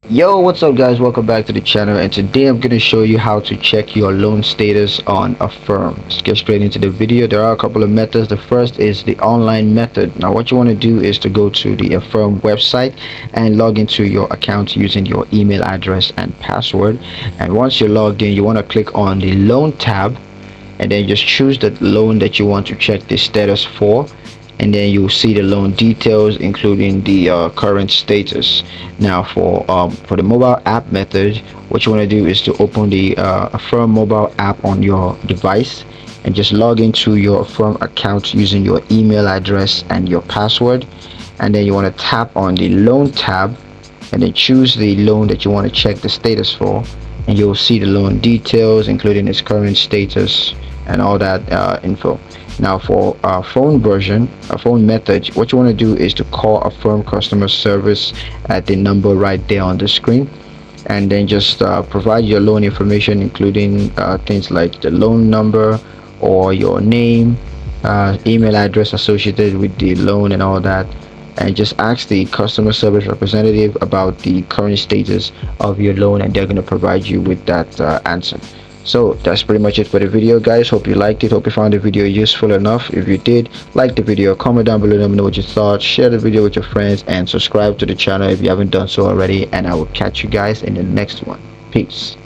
Yo, what's up guys? Welcome back to the channel, and today I'm going to show you how to check your loan status on Affirm. Let's get straight into the video. There are a couple of methods. The first is the online method. Now what you want to do is to go to the Affirm website and log into your account using your email address and password. And once you're logged in, you want to click on the loan tab, and then just choose the loan that you want to check the status for, and then you'll see the loan details including the current status. Now for the mobile app method, what you want to do is to open the Affirm mobile app on your device and just log into your Affirm account using your email address and your password, and then you want to tap on the loan tab and then choose the loan that you want to check the status for, and you'll see the loan details including its current status and all that info. Now for our phone version, a phone method, what you want to do is to call Affirm customer service at the number right there on the screen, and then just provide your loan information including things like the loan number or your name, email address associated with the loan and all that, and just ask the customer service representative about the current status of your loan, and they're going to provide you with that answer. So that's pretty much it for the video guys. Hope you liked it. Hope you found the video useful enough. If you did, like the video, comment down below, let me know what you thought, share the video with your friends, and subscribe to the channel if you haven't done so already, and I will catch you guys in the next one. Peace.